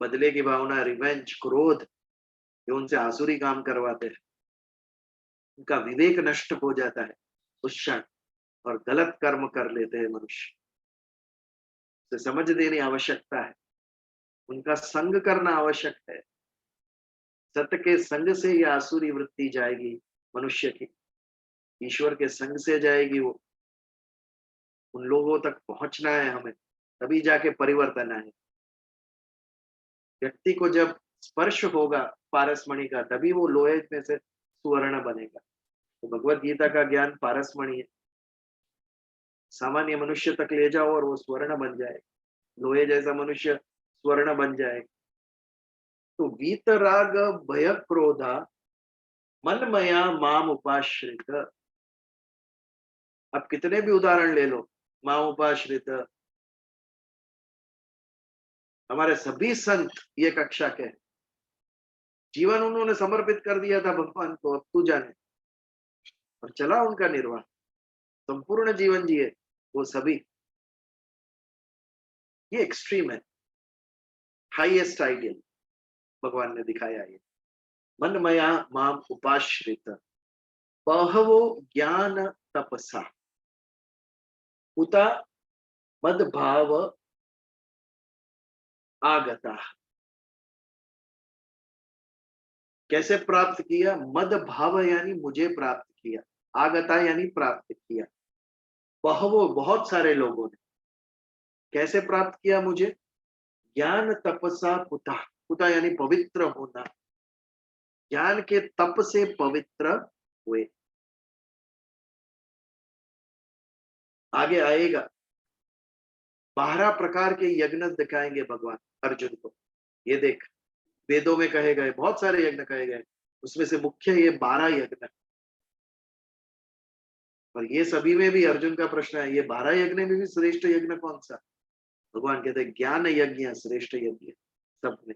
बदले की भावना, रिवेंज, क्रोध, ये उनसे आसुरी काम करवाते हैं। उनका विवेक नष्ट हो जाता है उस क्षण, और गलत कर्म कर लेते हैं मनुष्य। उसे समझ देनी आवश्यकता है, उनका संग करना आवश्यक है। सत्य के संग से ये आसुरी वृत्ति जाएगी मनुष्य की, ईश्वर के संग से जाएगी वो। उन लोगों तक पहुंचना है हमें, तभी जाके परिवर्तन आए। व्यक्ति को जब स्पर्श होगा पारसमणि का, तभी वो लोहे में से सुवर्ण बनेगा। तो भगवत गीता का ज्ञान पारसमणि है। सामान्य मनुष्य तक ले जाओ और वो स्वर्ण बन जाए, लोहे जैसा मनुष्य स्वर्ण बन जाए। तो वीतराग भय क्रोधा मनमया माम उपाश्रित। अब कितने भी उदाहरण ले लो, माम उपाश्रित, हमारे सभी संत ये कक्षा के हैं। जीवन उन्होंने समर्पित कर दिया था भगवान को, अब तू जाने, और चला उनका निर्वाह, संपूर्ण जीवन जिए वो सभी। ये एक्सट्रीम है, हाईएस्ट आइडियल भगवान ने दिखाया। ये मनमया माम उपाश्रित बहवो ज्ञान तपसा उता मदभाव आगता। कैसे प्राप्त किया? मद भाव यानी मुझे प्राप्त किया। आगता यानी प्राप्त किया। बहवो बहुत सारे लोगों ने। कैसे प्राप्त किया मुझे? ज्ञान तपसा पुता, पुता यानी पवित्र होना, ज्ञान के तप से पवित्र हुए। आगे आएगा 12 प्रकार के यज्ञ दिखाएंगे भगवान अर्जुन को। ये देख, वेदों में कहे गए बहुत सारे यज्ञ कहे गए, उसमें से मुख्य ये 12 यज्ञ। और ये सभी में भी अर्जुन का प्रश्न है, ये 12 यज्ञ में भी श्रेष्ठ यज्ञ कौन सा? भगवान कहते हैं ज्ञान यज्ञ श्रेष्ठ यज्ञ सब में।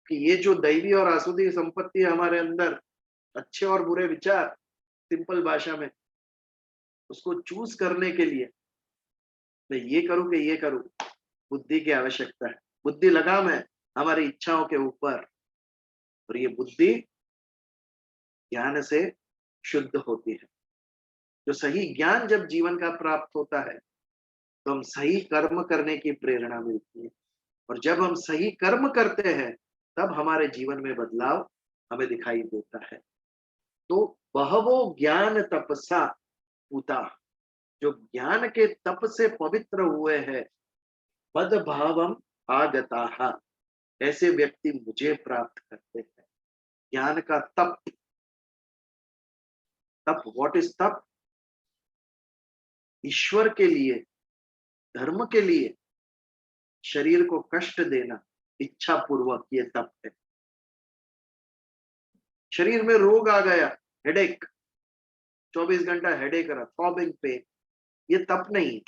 कि ये जो दैवी और आसुदी संपत्ति है हमारे अंदर, अच्छे और बुरे विचार, सिंपल भाषा में, उसको चूज करने के लिए मैं ये करूं कि ये करूं, बुद्धि की आवश्यकता है। बुद्धि लगाम है हमारी इच्छाओं के ऊपर, और ये बुद्धि ज्ञान से शुद्ध होती है। जो सही ज्ञान जब जीवन का प्राप्त होता है तो हम सही कर्म करने की प्रेरणा मिलती है, और जब हम सही कर्म करते हैं तब हमारे जीवन में बदलाव हमें दिखाई देता है। तो बहवो ज्ञान तपसा पूता, जो ज्ञान के तप से पवित्र हुए हैं, बद भावम आगता, ऐसे व्यक्ति मुझे प्राप्त करते हैं। ज्ञान का तप, तप, व्हाट इज तप? ईश्वर के लिए, धर्म के लिए शरीर को कष्ट देना इच्छा पूर्वक, ये तप है। शरीर में रोग आ गया, हेडेक, 24 घंटा हेडेक रहा, थ्रॉबिंग पेन, ये तप नहीं है।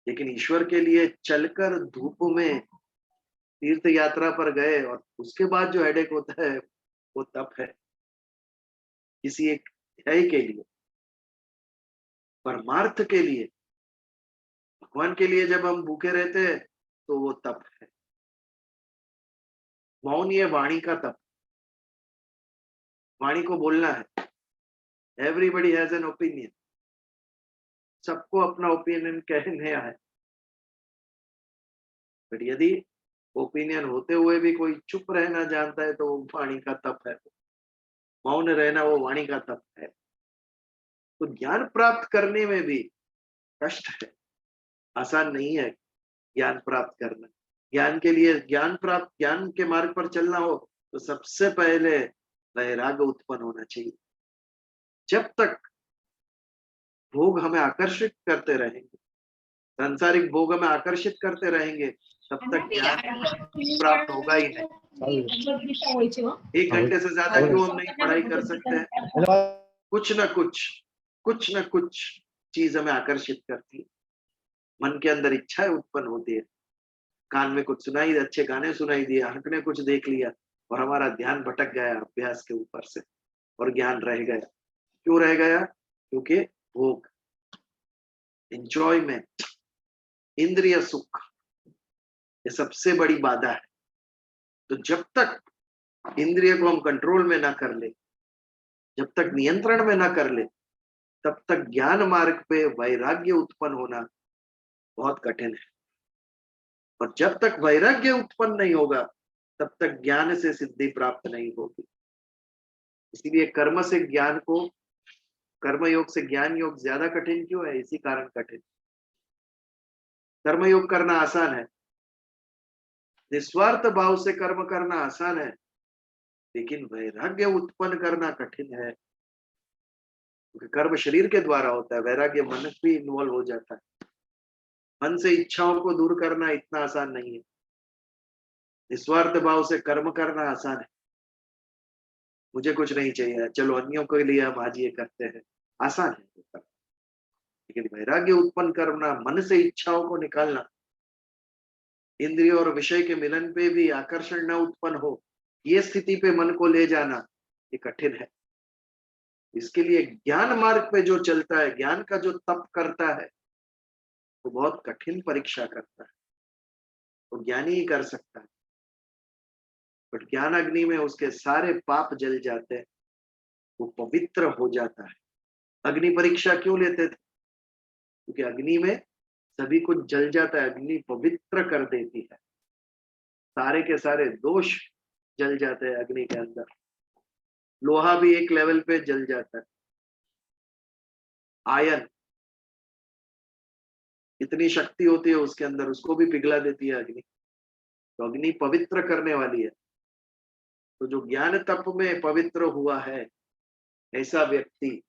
लेकिन ईश्वर के लिए चलकर धूप में तीर्थ यात्रा पर गए और उसके बाद जो हेडेक होता है वो तप है। किसी एक ध्येय के लिए, परमार्थ के लिए, भगवान के लिए जब हम भूखे रहते हैं तो वो तप है। मौन ये वाणी का तप, वाणी को बोलना है। एवरीबडी हैज एन ओपिनियन, सबको अपना ओपिनियन कहने है, बट यदि ओपिनियन होते हुए भी कोई चुप रहना जानता है तो वो वाणी का तप है। मौन रहना वो वाणी का तप है। तो ज्ञान प्राप्त करने में भी कष्ट है, आसान नहीं है ज्ञान प्राप्त करना। ज्ञान के लिए, ज्ञान प्राप्त, ज्ञान के मार्ग पर चलना हो तो सबसे पहले वैराग्य उत्पन्न होना चाहिए। जब तक भोग हमें आकर्षित करते रहेंगे, सांसारिक भोग हमें आकर्षित करते रहेंगे, तब तक ज्ञान प्राप्त होगा ही नहीं। 1 घंटे से ज्यादा क्यों हम नहीं पढ़ाई कर सकते हैं? कुछ न कुछ चीज हमें आकर्षित करती है, मन के अंदर इच्छाएं उत्पन्न होती है, कान में कुछ सुनाई, अच्छे गाने सुनाई दिए, आंख ने कुछ देख लिया और हमारा ध्यान भटक गया अभ्यास के ऊपर से और ज्ञान रह गया। क्यों रह गया? क्योंकि भोग, एंजॉयमेंट, इंद्रिय सुख, ये सबसे बड़ी बाधा है। तो जब तक इंद्रिय को हम कंट्रोल में ना कर ले, जब तक नियंत्रण में ना कर ले, तब तक ज्ञान मार्ग पे वैराग्य उत्पन्न होना बहुत कठिन है। और जब तक वैराग्य उत्पन्न नहीं होगा तब तक ज्ञान से सिद्धि प्राप्त नहीं होगी। इसीलिए कर्म से ज्ञान को, कर्म योग से ज्ञान योग ज्यादा कठिन क्यों है? इसी कारण कठिन। कर्म योग करना आसान है, निस्वार्थ भाव से कर्म करना आसान है, लेकिन वैराग्य उत्पन्न करना कठिन है। क्योंकि कर्म शरीर के द्वारा होता है, वैराग्य मन भी इन्वॉल्व हो जाता है। मन से इच्छाओं को दूर करना इतना आसान नहीं है। निस्वार्थ भाव से कर्म करना आसान है, मुझे कुछ नहीं चाहिए, चलो अन्यों के लिए हम आज ये करते हैं, आसान है। लेकिन वैराग्य उत्पन्न करना, मन से इच्छाओं को निकालना, इंद्रिय और विषय के मिलन पे भी आकर्षण न उत्पन्न हो, ये स्थिति पे मन को ले जाना, ये कठिन है। इसके लिए ज्ञान मार्ग पे जो चलता है, ज्ञान का जो तप करता है, वो बहुत कठिन परीक्षा करता है, वो ज्ञानी ही कर सकता है। बट ज्ञान अग्नि में उसके सारे पाप जल जाते हैं, वो पवित्र हो जाता है। अग्नि परीक्षा क्यों लेते थे? क्योंकि अग्नि में सभी कुछ जल जाता है, अग्नि पवित्र कर देती है, सारे के सारे दोष जल जाते हैं अग्नि के अंदर। लोहा भी एक लेवल पे जल जाता है। आयन, इतनी शक्ति होती है उसके अंदर, उसको भी पिघला देती है अग्नि। तो अग्नि पवित्र करने वाली है। तो जो ज्ञान तप में पवित्र हुआ है, ऐसा व्यक्ति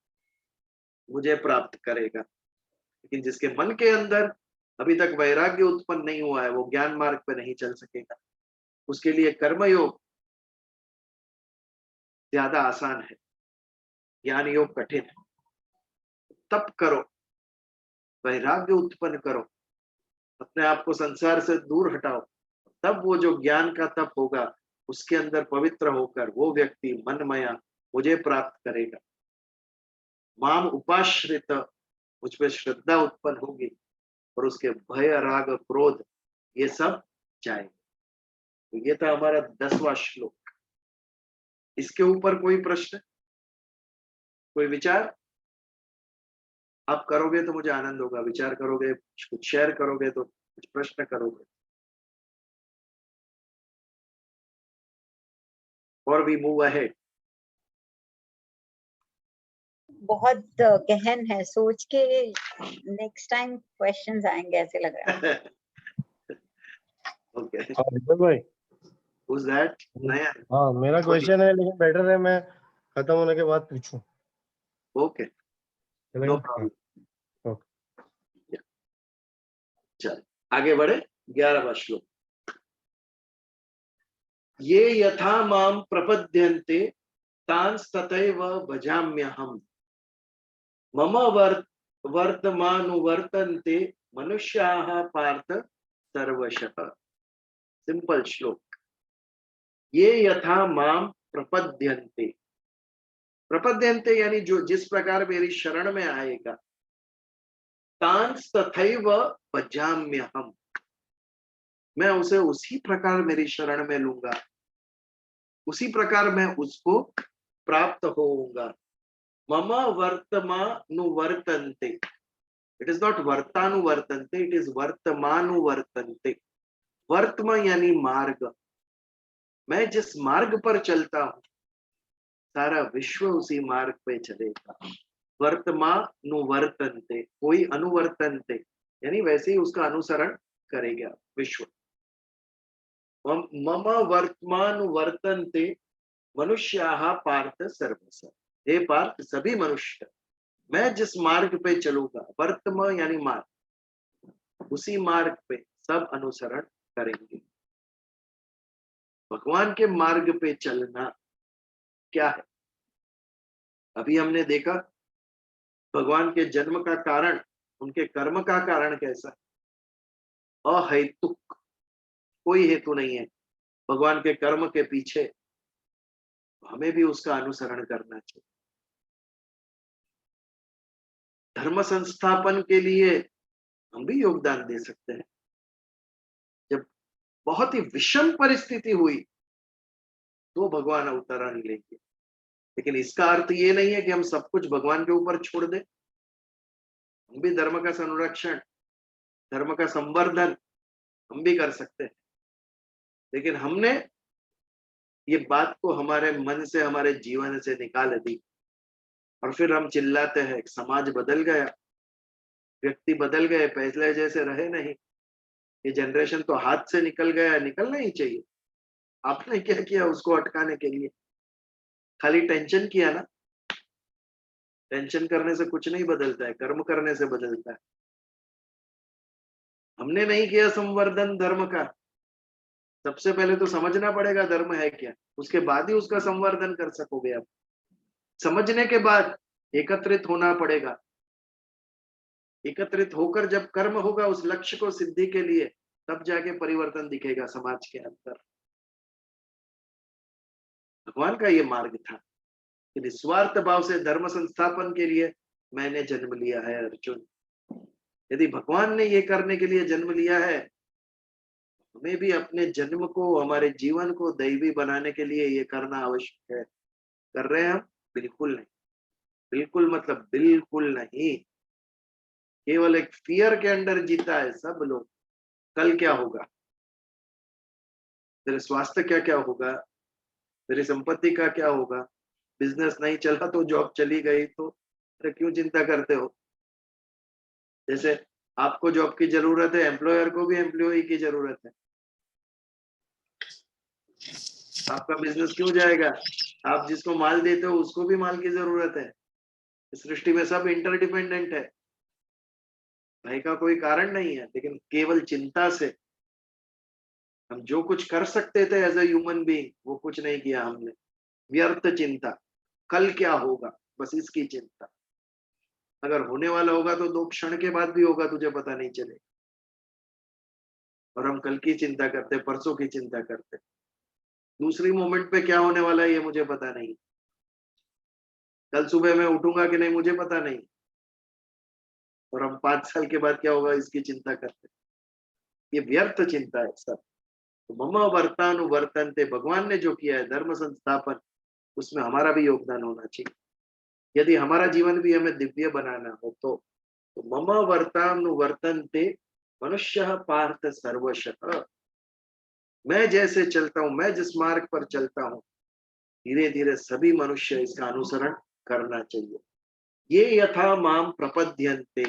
मुझे प्राप्त करेगा। लेकिन जिसके मन के अंदर अभी तक वैराग्य उत्पन्न नहीं हुआ है, वो ज्ञान मार्ग पे नहीं चल सकेगा। उसके लिए कर्मयोग ज्यादा आसान है, ज्ञान योग कठिन है। तप करो, वैराग्य उत्पन्न करो, अपने आप को संसार से दूर हटाओ, तब वो जो ज्ञान का तप होगा उसके अंदर पवित्र होकर वो व्यक्ति मनमया मुझे प्राप्त करेगा। माम उपाश्रित, मुझ पे श्रद्धा उत्पन्न होगी और उसके भय राग क्रोध ये सब जाएंगे। तो ये था हमारा 10वां श्लोक। इसके ऊपर कोई प्रश्न, कोई विचार? आप करोगे तो मुझे आनंद होगा, विचार करोगे, कुछ शेयर करोगे तो कुछ प्रश्न करोगे। और भी मूव अहेड। बहुत गहन है, सोच के नेक्स्ट टाइम क्वेश्चंस आएंगे ऐसे लग रहा है। ओके, विपुल भाई, who's that? नया? हाँ मेरा क्वेश्चन है, लेकिन बेटर है मैं खत्म होने के बाद पूछूं। Okay, no problem. चल आगे बढ़े। 11वां श्लोक। ये यथा माम प्रपद्यन्ते तांस्तथैव भजाम्यहम् मम वर्तमानुवर्तन्ते मनुष्याः पार्थ सर्वशः। सिंपल श्लोक। ये यथा माम प्रपद्यन्ते, प्रपद्यन्ते यानी जो जिस प्रकार मेरी शरण में आएगा, तांस तथैव भजाम्यहम्, मैं उसे उसी प्रकार मेरी शरण में लूंगा, उसी प्रकार मैं उसको प्राप्त होऊंगा। मम वर्तमानुवर्तन्ते, इट इज नॉट वर्तानुवर्तन्ते, इट इज वर्तमानुवर्तन्ते। वर्तम यानी मार्ग, मैं जिस मार्ग पर चलता हूं सारा विश्व उसी मार्ग पे चलेगा। वर्तमानुवर्तन्ते, कोई अनुवर्तन्ते यानी वैसे ही उसका अनुसरण करेगा विश्व। मम वर्तमानुवर्तन्ते मनुष्याः पार्थ सर्वश। हे पार्थ, सभी मनुष्य मैं जिस मार्ग पे चलूंगा, वर्तम यानी मार्ग, उसी मार्ग पे सब अनुसरण करेंगे। भगवान के मार्ग पे चलना क्या है? अभी हमने देखा भगवान के जन्म का कारण, उनके कर्म का कारण कैसा है? अहेतुक, कोई हेतु नहीं है भगवान के कर्म के पीछे। हमें भी उसका अनुसरण करना चाहिए। धर्म संस्थापन के लिए हम भी योगदान दे सकते हैं। जब बहुत ही विषम परिस्थिति हुई तो भगवान अवतरण लेंगे, लेकिन इसका अर्थ ये नहीं है कि हम सब कुछ भगवान के ऊपर छोड़ दें। हम भी धर्म का संरक्षण, धर्म का संवर्धन हम भी कर सकते हैं। लेकिन हमने ये बात को हमारे मन से, हमारे जीवन से निकाल दी और फिर हम चिल्लाते हैं समाज बदल गया, व्यक्ति बदल गए, पहले जैसे रहे नहीं, ये जनरेशन तो हाथ से निकल गया, निकलना ही चाहिए। आपने क्या किया उसको अटकाने के लिए? खाली टेंशन किया ना। टेंशन करने से कुछ नहीं बदलता है, कर्म करने से बदलता है। हमने नहीं किया संवर्धन धर्म का। सबसे पहले तो समझना पड़ेगा धर्म है क्या, उसके बाद ही उसका संवर्धन कर सकोगे आप। समझने के बाद एकत्रित होना पड़ेगा। एकत्रित होकर जब कर्म होगा उस लक्ष्य को सिद्धि के लिए, तब जाके परिवर्तन दिखेगा समाज के अंदर। भगवान का ये मार्ग था कि निस्वार्थ भाव से धर्म संस्थापन के लिए मैंने जन्म लिया है अर्जुन। यदि भगवान ने ये करने के लिए जन्म लिया है, हमें भी अपने जन्म को, हमारे जीवन को दैवी बनाने के लिए ये करना आवश्यक है। कर रहे हैं हम? बिल्कुल नहीं। बिल्कुल मतलब बिल्कुल नहीं। केवल एक फियर के अंदर जीता है सब लोग। कल क्या होगा, तेरे स्वास्थ्य क्या क्या होगा, तेरी संपत्ति का क्या होगा, बिजनेस नहीं चला तो जॉब चली गई तो अरे क्यों चिंता करते हो? जैसे आपको जॉब की जरूरत है, एम्प्लॉयर को भी एम्प्लॉय की जरूरत है। आपका बिजनेस क्यों जाएगा? आप जिसको माल देते हो उसको भी माल की जरूरत है। इस सृष्टि में सब इंटरडिपेंडेंट है। भय का कोई कारण नहीं है, लेकिन केवल चिंता से हम जो कुछ कर सकते थे एज ए ह्यूमन बीइंग वो कुछ नहीं किया हमने। व्यर्थ चिंता, कल क्या होगा, बस इसकी चिंता। अगर होने वाला होगा तो 2 क्षण के बाद भी होगा, तुझे पता नहीं चलेगा। और हम कल की चिंता करते, परसों की चिंता करते, दूसरी मोमेंट पे क्या होने वाला है ये मुझे पता नहीं। कल सुबह मैं उठूंगा कि नहीं मुझे पता नहीं। और हम 5 साल के बाद क्या होगा इसकी चिंता करते। ये व्यर्थ चिंता है सब। तो मम वर्तानुवर्तन्ते, भगवान ने जो किया है धर्म संस्थापन, उसमें हमारा भी योगदान होना चाहिए। यदि हमारा जीवन भी हमें दिव्य बनाना हो तो मम वर्तानुवर्तन्ते मनुष्य पार्थ सर्वशः। मैं जैसे चलता हूं, मैं जिस मार्ग पर चलता हूं, धीरे धीरे सभी मनुष्य इसका अनुसरण करना चाहिए। ये यथा माम प्रपद्यन्ते,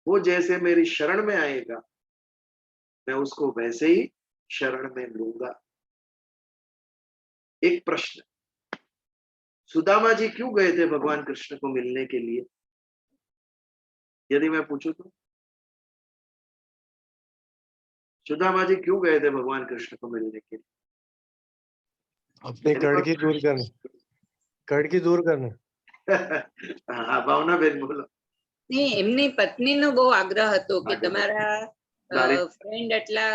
वो जैसे मेरी शरण में आएगा मैं उसको वैसे ही शरण में लूंगा। एक प्रश्न, सुदामा जी क्यों गए थे भगवान कृष्ण को मिलने के लिए? यदि मैं पूछूं तो सुदामा जी क्यों गए थे भगवान कृष्ण को मिलने के लिए? अपने कड़की दूर करने, कड़की दूर करने। हाँ भावना बेन बोलो। નહીં એમની પત્નીનો બહુ આગ્રહ હતો કે આગ્રહ. તમારા દારિદ્ર. ફ્રેન્ડ આટલા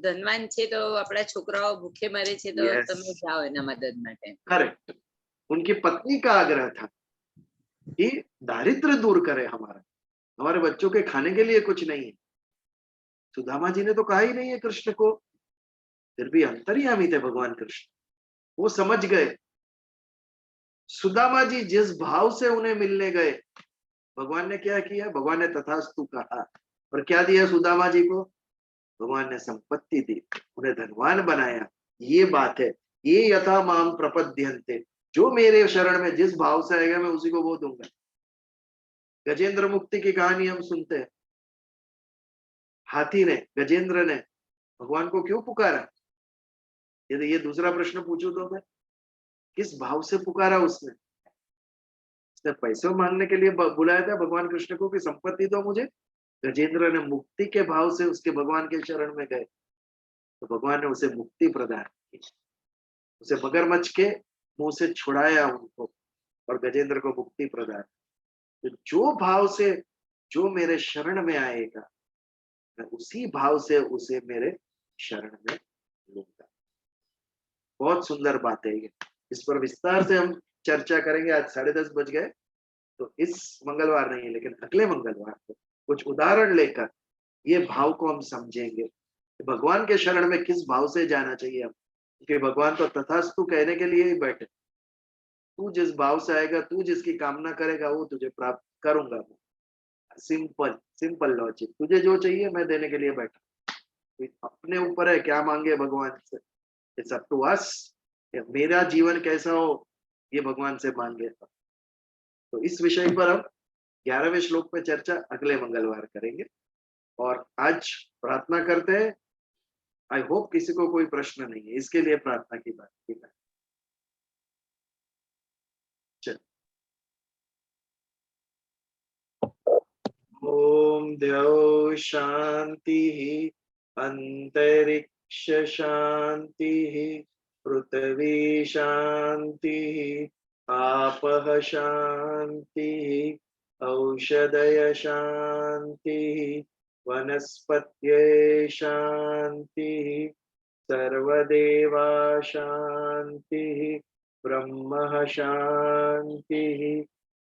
ધનવાન છે તો આપણા છોકરાઓ ભૂખે મરે છે તો Yes. તમે જાઓ એના મદદ માટે. करेक्ट, उनकी पत्नी का आग्रह था कि दारिद्र दूर करे हमारा, हमारे बच्चों के खाने के लिए कुछ नहीं है। सुदामा जी ने तो कहा ही नहीं है कृष्ण को, फिर भी अंतर्यामी थे भगवान कृष्ण, वो समझ गए। सुदामा जी जिस भाव से उन्हें मिलने गए, भगवान ने क्या किया? भगवान ने तथास्तु कहा। और क्या दिया सुदामा जी को? भगवान ने संपत्ति दी, उन्हें धनवान बनाया। ये बात है, ये यथा माम प्रपद्यन्ते, जो मेरे शरण में जिस भाव से आएगा मैं उसी को वो दूंगा। गजेंद्र मुक्ति की कहानी हम सुनते हैं। हाथी ने, गजेंद्र ने भगवान को क्यों पुकारा? यदि ये दूसरा प्रश्न पूछूं तो मैं, किस भाव से पुकारा उसने? उसने पैसे मांगने के लिए बुलाया था भगवान कृष्ण को कि संपत्ति दो मुझे? गजेंद्र ने मुक्ति के भाव से उसके भगवान के शरण में गए, तो भगवान ने उसे मुक्ति प्रदान की, उसे मगरमच्छ के मुंह से छुड़ाया उनको, और गजेंद्र को मुक्ति प्रदान। तो जो भाव से जो मेरे शरण में आएगा मैं उसी भाव से उसे मेरे शरण में लूंगा। बहुत सुंदर बात है ये, इस पर विस्तार से हम चर्चा करेंगे। आज 10:30 बज गए, तो इस मंगलवार नहीं लेकिन अगले मंगलवार को कुछ उदाहरण लेकर ये भाव को हम समझेंगे कि भगवान के शरण में किस भाव से जाना चाहिए हम। क्योंकि भगवान तो तथास्तु कहने के लिए ही बैठे, तू जिस भाव से आएगा, तू जिसकी कामना करेगा वो तुझे प्राप्त करूंगा। सिंपल सिंपल लॉजिक, तुझे जो चाहिए मैं देने के लिए बैठा। अपने ऊपर है क्या मांगे भगवान से, इट्स अप टू अस। मेरा जीवन कैसा हो ये भगवान से मांगे। तो इस विषय पर हम 11वें श्लोक पे चर्चा अगले मंगलवार करेंगे। और आज प्रार्थना करते हैं। आई होप किसी को कोई प्रश्न नहीं है, इसके लिए प्रार्थना की बात की है। चल, ओम द्यौ शांति अंतरिक्ष शांति पृथ्वी शांति आपः शांति औषधय शांति वनस्पत्ये शांति सर्वदेवा शांति ब्रह्म शांति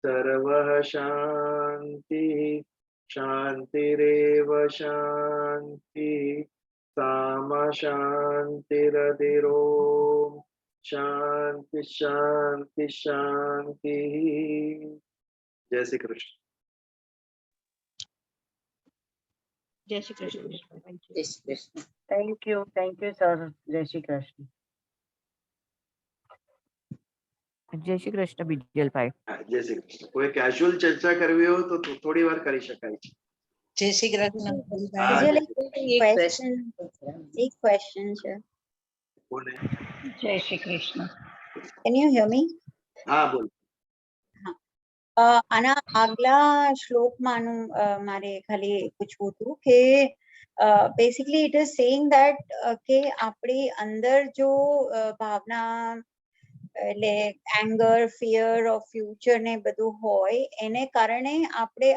सर्वः शांति शांतिरेव शांति सामा शांतिरधिरोम शांति शांति शांति। जय श्री कृष्ण। જય શ્રી કૃષ્ણ. જય Shri Krishna. Thank you, sir. Jai Shri Krishna. જય શ્રી કૃષ્ણ બીજલભાઈ. હા, જય શ્રી કૃષ્ણ. કોઈ કેઝ્યુઅલ ચર્ચા કરવી હોય તો થોડી વાર કરી શકાય છે. જય શ્રી કૃષ્ણ. હા, Vijay, જય શ્રી એક question, એક question છે. બોલે. જય Shri Krishna. Can you hear me? હા, બોલ. આના આગલા શ્લોકમાંનું મારે ખાલી પૂછવું હતું કે basically it is saying that કે આપણી અંદર જો ભાવના એટલે એંગર ફિયર ઓફ ફ્યુચર ને બધું હોય એને કારણે આપણે